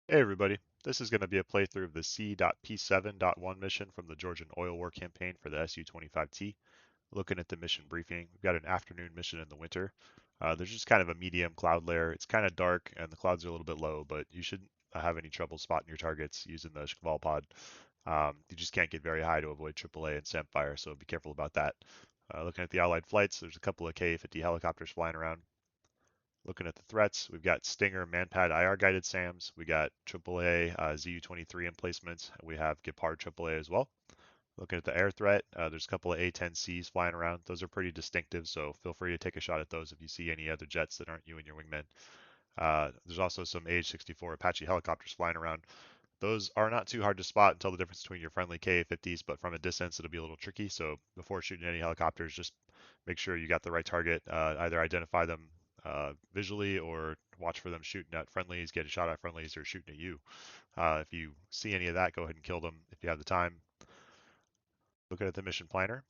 Hey everybody, this is going to be a playthrough of the C.P7.1 mission from the Georgian Oil War campaign for the Su-25T. Looking at the mission briefing, we've got an afternoon mission in the winter. There's just kind of a medium cloud layer. It's kind of dark and the clouds are a little bit low, but you shouldn't have any trouble spotting your targets using the Shkval pod. You just can't get very high to avoid AAA and SAM fire, so be careful about that. Looking at the Allied flights, there's a couple of Ka-50 helicopters flying around. Looking at the threats, we've got Stinger Manpad IR guided SAMs. We got AAA ZU-23 emplacements. We have Gepard AAA as well. Looking at the air threat, there's a couple of A-10Cs flying around. Those are pretty distinctive, so feel free to take a shot at those if you see any other jets that aren't you and your wingmen. There's also some AH-64 Apache helicopters flying around. Those are not too hard to spot and tell the difference between your friendly Ka-50s, but from a distance it'll be a little tricky. So before shooting any helicopters, just make sure you got the right target. Either identify them visually or watch for them shooting at friendlies, get a shot at friendlies, or shooting at you. If you see any of that, go ahead and kill them if you have the time. Looking at the mission planner.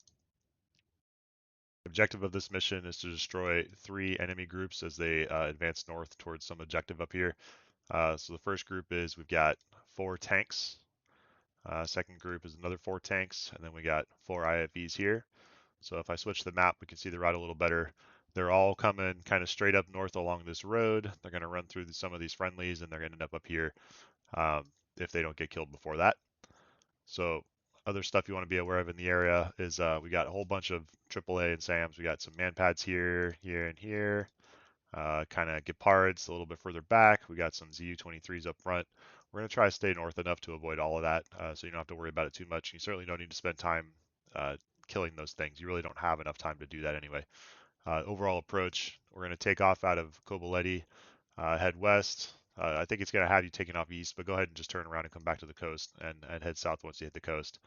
The objective of this mission is to destroy 3 enemy groups as they advance north towards some objective up here. So the first group is we've got 4 tanks. Second group is another 4 tanks, and then we got 4 IFVs here. So if I switch the map, we can see the route a little better. They're all coming kind of straight up north along this road. They're going to run through some of these friendlies, and they're going to end up here if they don't get killed before that. So other stuff you want to be aware of in the area is we got a whole bunch of AAA and SAMs. We got some manpads here, here, and here. Kind of Gepards a little bit further back. We got some ZU-23s up front. We're going to try to stay north enough to avoid all of that, so you don't have to worry about it too much. You certainly don't need to spend time killing those things. You really don't have enough time to do that anyway. Overall approach, we're going to take off out of Koboleti, head west. I think it's going to have you taking off east, but go ahead and just turn around and come back to the coast and head south once you hit the coast.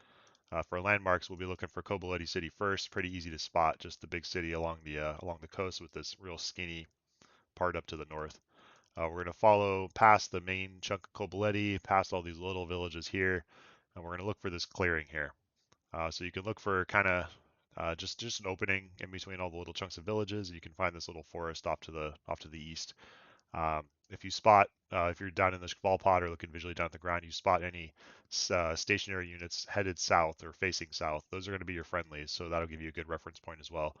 For landmarks, we'll be looking for Koboleti City first. Pretty easy to spot, just the big city along the coast with this real skinny part up to the north. We're going to follow past the main chunk of Koboleti, past all these little villages here, and we're going to look for this clearing here. So you can look for kind of just an opening in between all the little chunks of villages, and you can find this little forest off to the east. If you spot, if you're down in the Shkval pod or looking visually down at the ground, you spot any stationary units headed south or facing south, those are going to be your friendlies, so that'll give you a good reference point as well.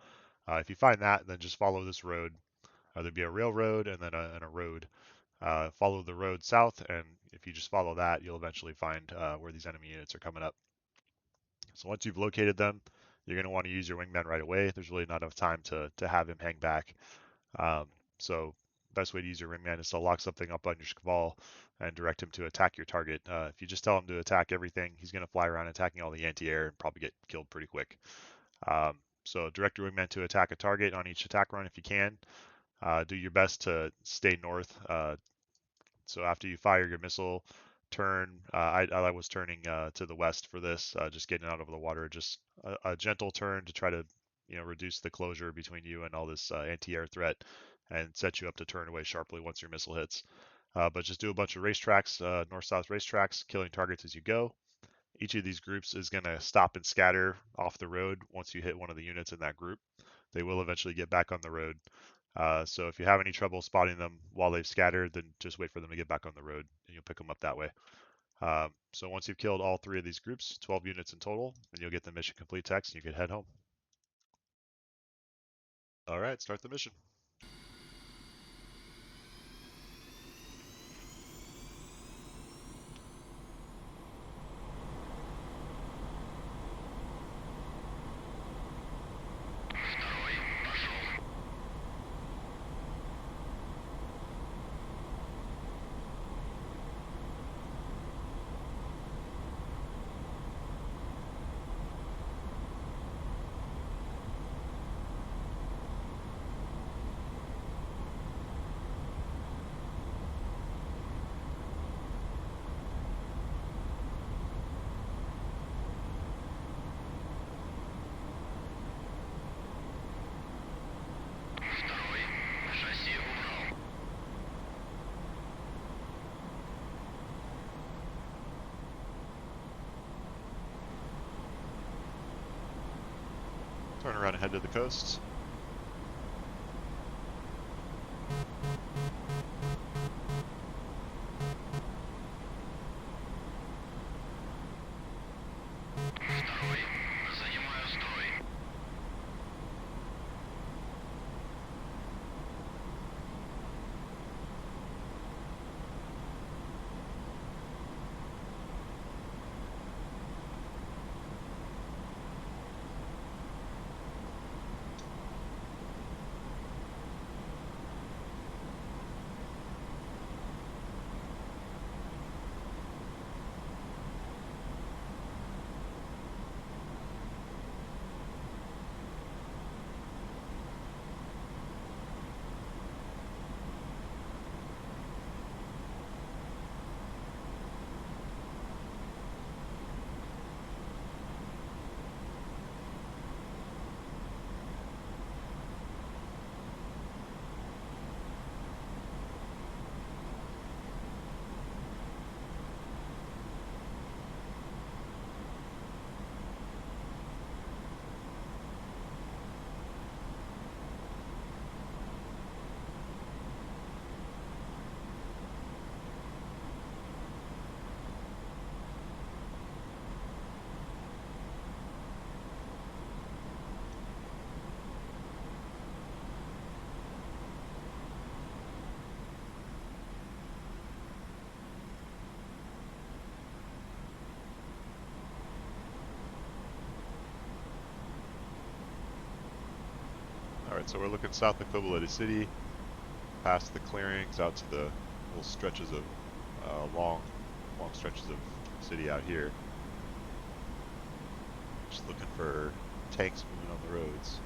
If you find that, then just follow this road. There'd be a railroad and then a road. Follow the road south, and if you just follow that, you'll eventually find where these enemy units are coming up. So once you've located them, you're going to want to use your wingman right away. There's really not enough time to have him hang back. So best way to use your wingman is to lock something up on your Shkval and direct him to attack your target. If you just tell him to attack everything, he's going to fly around attacking all the anti-air and probably get killed pretty quick. So direct your wingman to attack a target on each attack run if you can. Do your best to stay north. So after you fire your missile, turn. I was turning to the west for this, just getting out over the water. Just a gentle turn to try to reduce the closure between you and all this anti-air threat, and set you up to turn away sharply once your missile hits. But just do a bunch of racetracks, north-south racetracks, killing targets as you go. Each of these groups is going to stop and scatter off the road once you hit one of the units in that group. They will eventually get back on the road. So if you have any trouble spotting them while they've scattered, then just wait for them to get back on the road and you'll pick them up that way. So once you've killed all 3 of these groups, 12 units in total, then you'll get the mission complete text and you can head home. All right, start the mission. Turn around and head to the coast. Alright, so we're looking south of Kobaleti City, past the clearings, out to the little stretches of, long stretches of city out here. Just looking for tanks moving on the roads.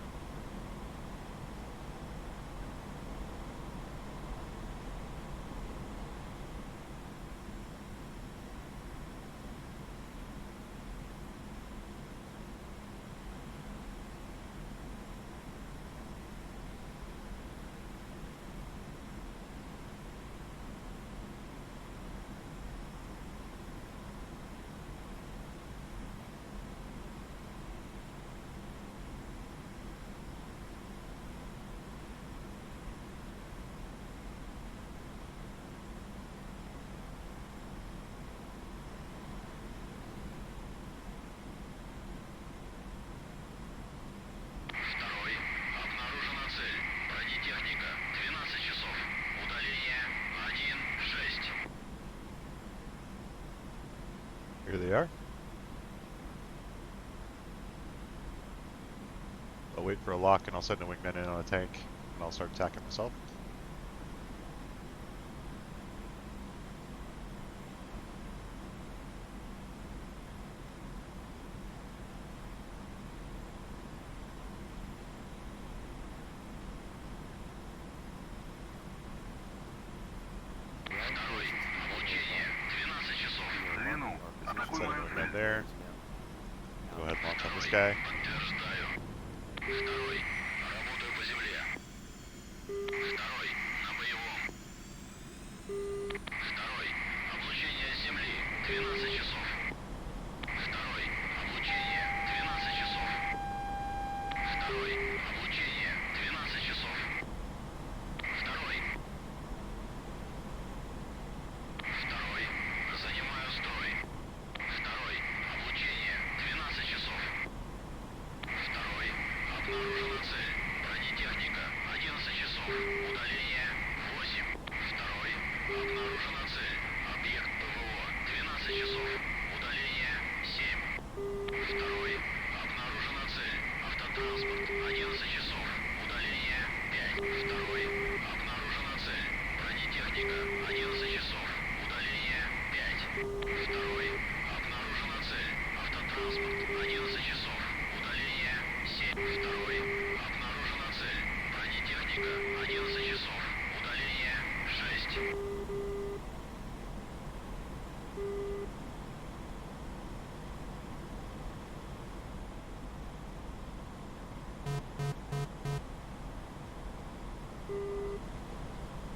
Here they are. I'll wait for a lock and I'll send a wingman in on a tank and I'll start attacking myself. Send a wingman there. Go ahead and launch on this guy.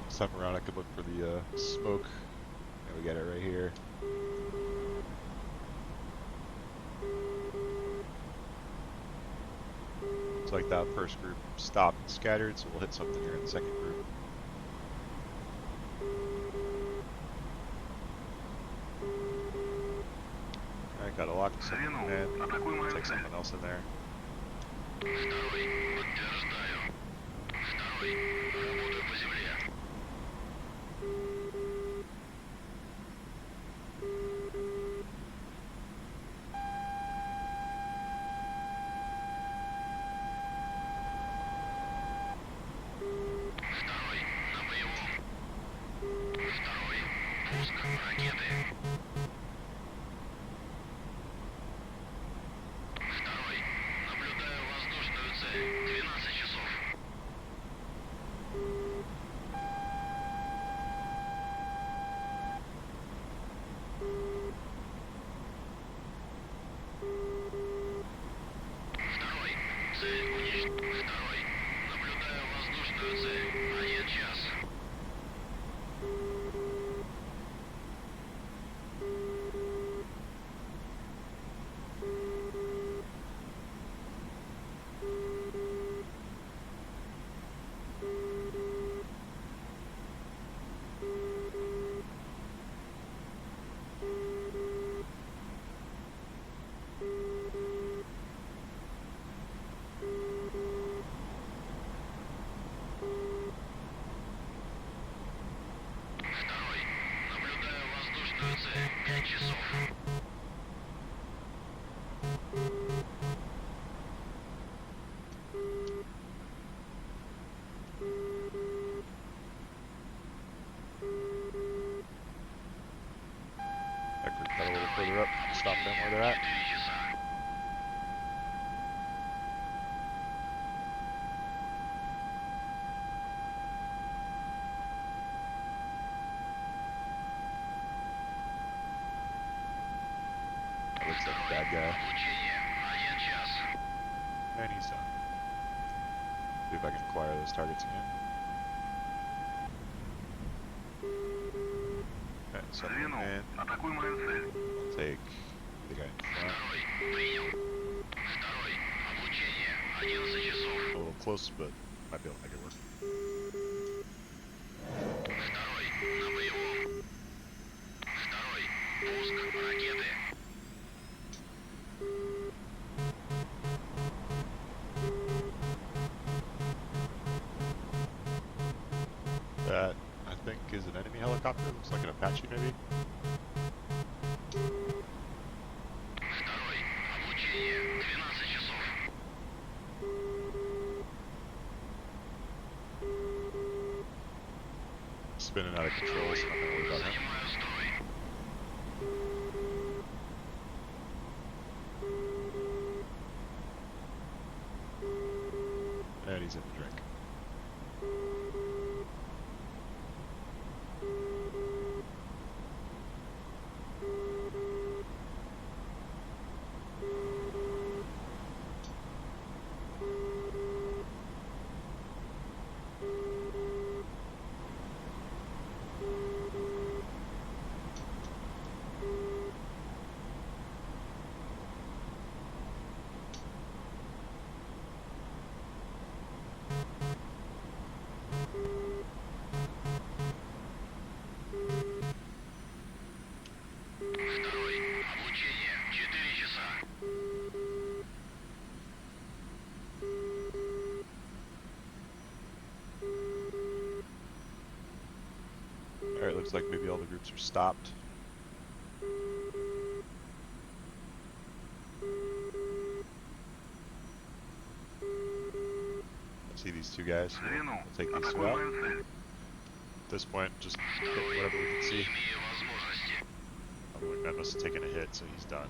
This time around I could look for the smoke. And we got it right here. Looks like that first group stopped and scattered, so we'll hit something here in the second group. Alright, got a lock to something in. Take someone else in there. That group cut a little further up. Stop them where they're at. That looks like a bad guy. And he's done. See if I can acquire those targets again. Okay, so in. I'll take the guy in front. A little close, but might be able to make it work. That, I think, is an enemy helicopter. Looks like an Apache, maybe. Spinning out of control, so I'm not gonna worry about him. And he's in the drink. Alright, looks like maybe all the groups are stopped. I see these two guys. We'll take these two out. At this point, just hit whatever we can see. Oh, the wingman must have taken a hit, so he's done.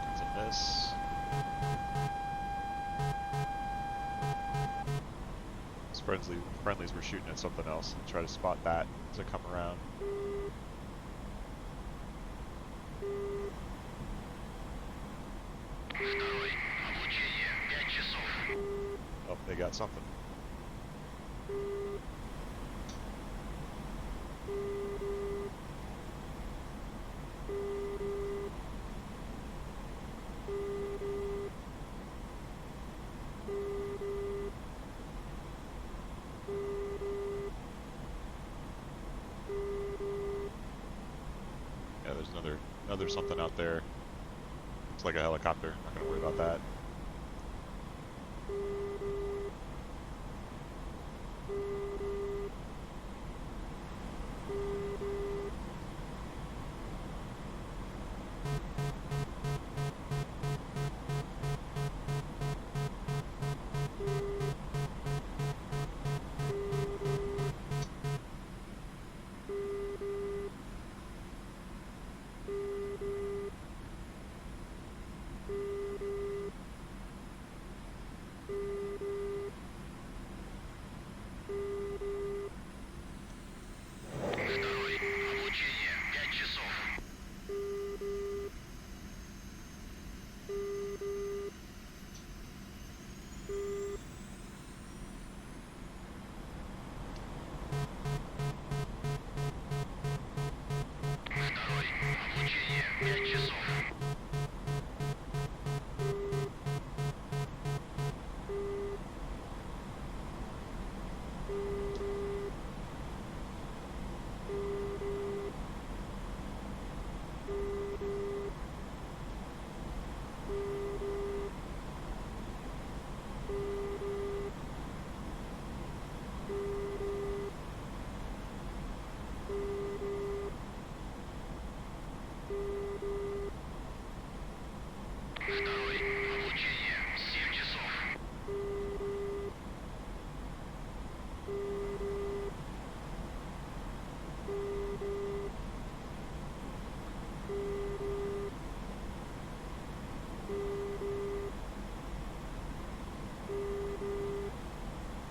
That's a miss. These friendlies were shooting at something else. I'll try to spot that as I come around. Oh, they got something. Yeah, there's another something out there. Looks like a helicopter. Not gonna worry about that.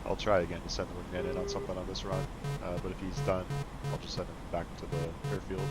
I'll try again to send the wingman in on something on this run, but if he's done, I'll just send him back to the airfield.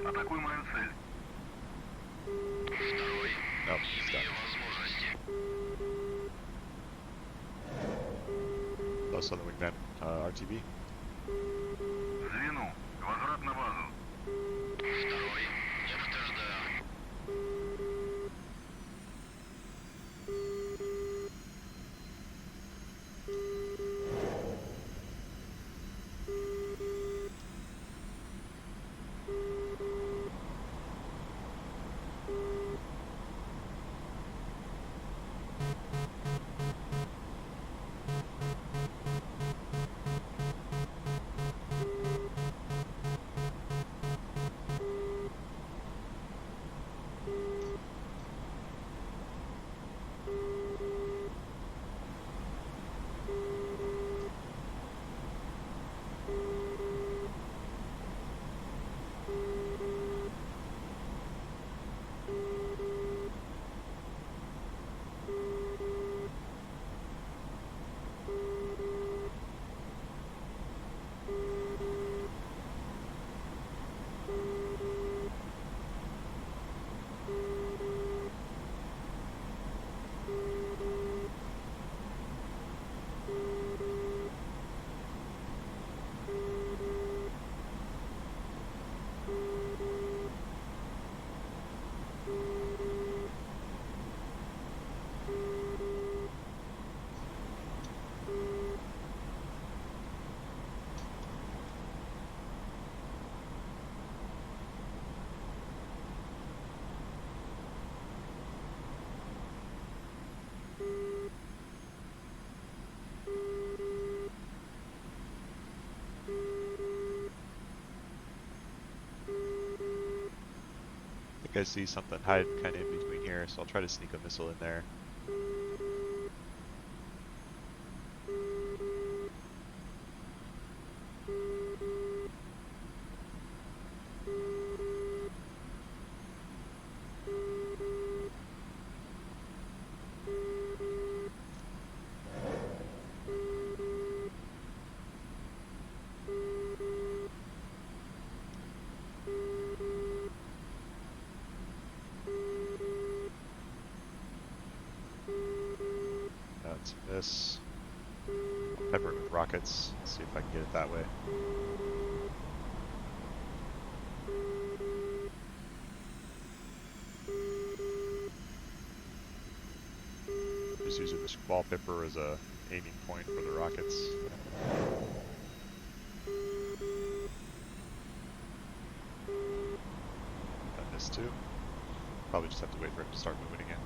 Атакуй мою цель. Nope, he's done. Close on the wingman, RTB. Звену. Возврат на базу. Второй. Я подтверждаю. I think I see something hiding kind of in between here, so I'll try to sneak a missile in there. That's a miss. I'll pepper it with rockets. Let's see if I can get it that way. Just using this ball pepper as a aiming point for the rockets. I missed too. Probably just have to wait for it to start moving again.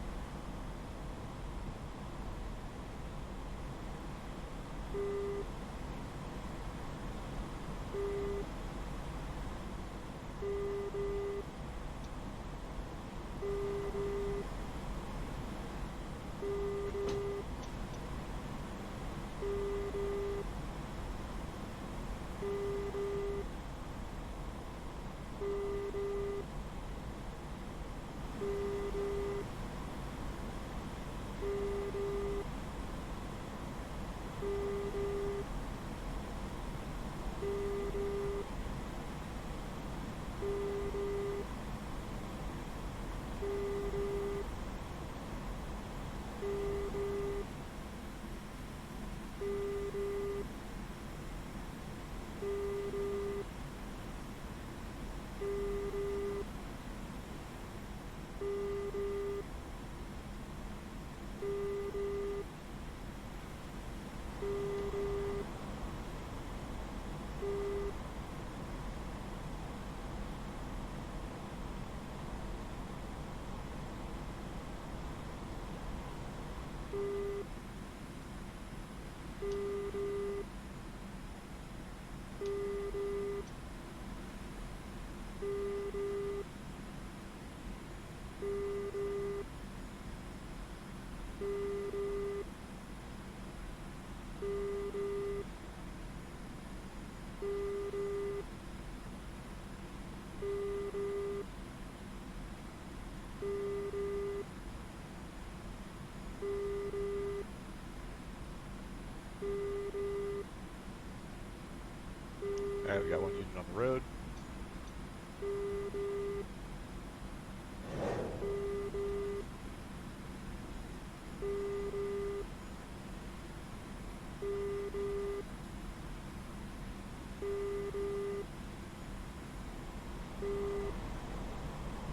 we got one unit on the road.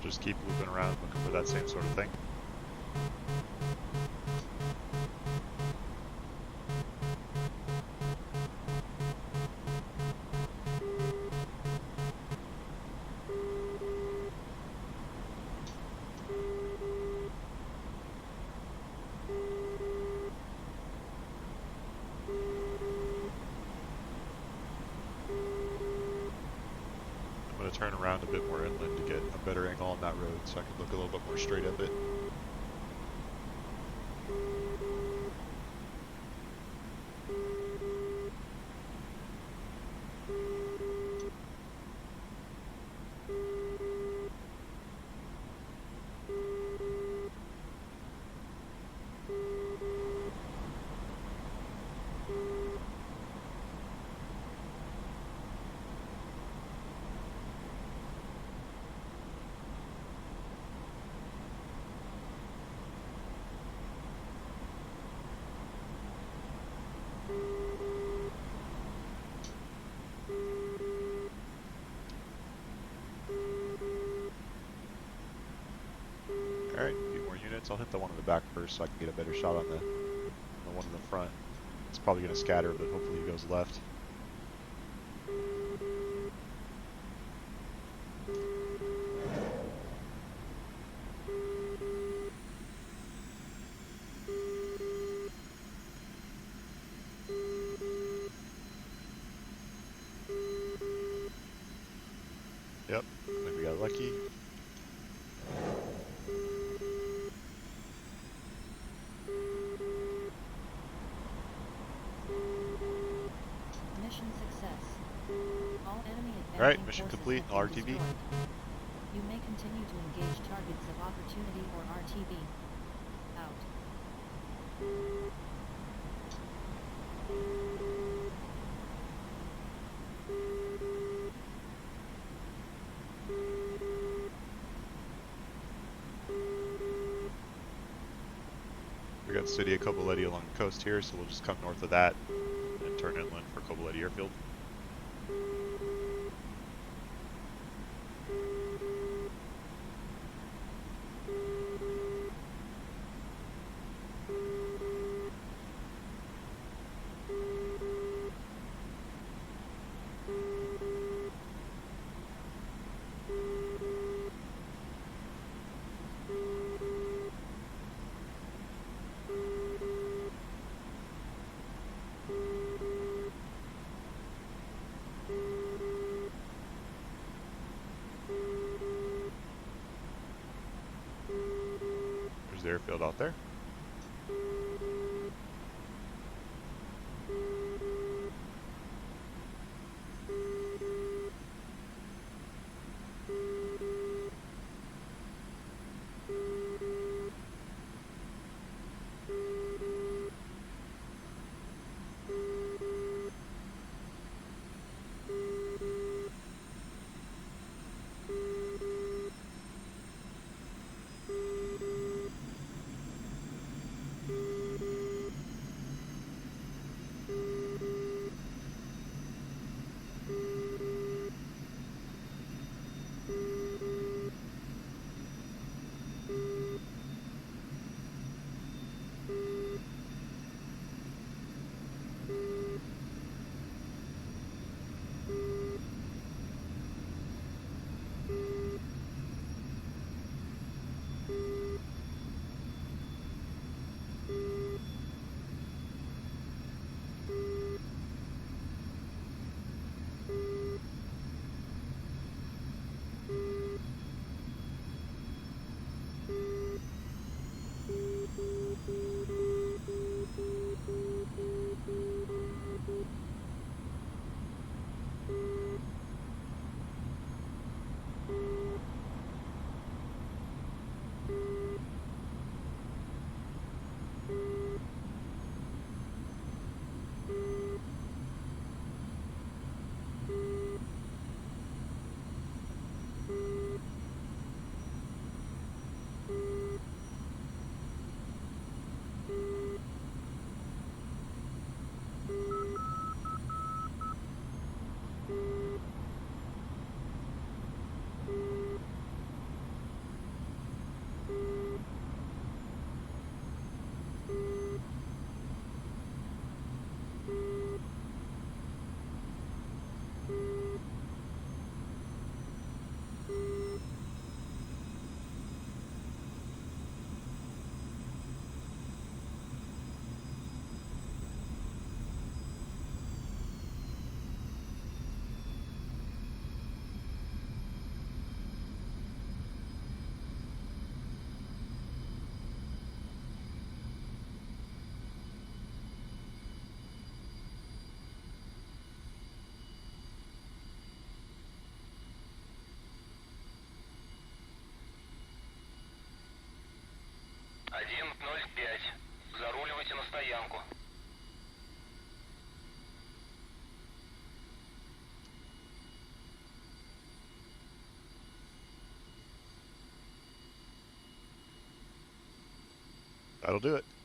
Just keep looping around looking for that same sort of thing. I'm going to turn around a bit more inland to get a better angle on that road so I can look a little bit more straight up it. Alright, a few more units. I'll hit the one in the back first so I can get a better shot on the one in the front. It's probably going to scatter, but hopefully he goes left. Yep, I think we got lucky. Mission success. All enemy advancing Alright, mission forces complete. have been RTV. destroyed. You may continue to engage targets of opportunity or RTV. Out. We got City of Kobuleti along the coast here, so we'll just come north of that and turn inland for Kobuleti Airfield. There's the airfield out there. That'll do it.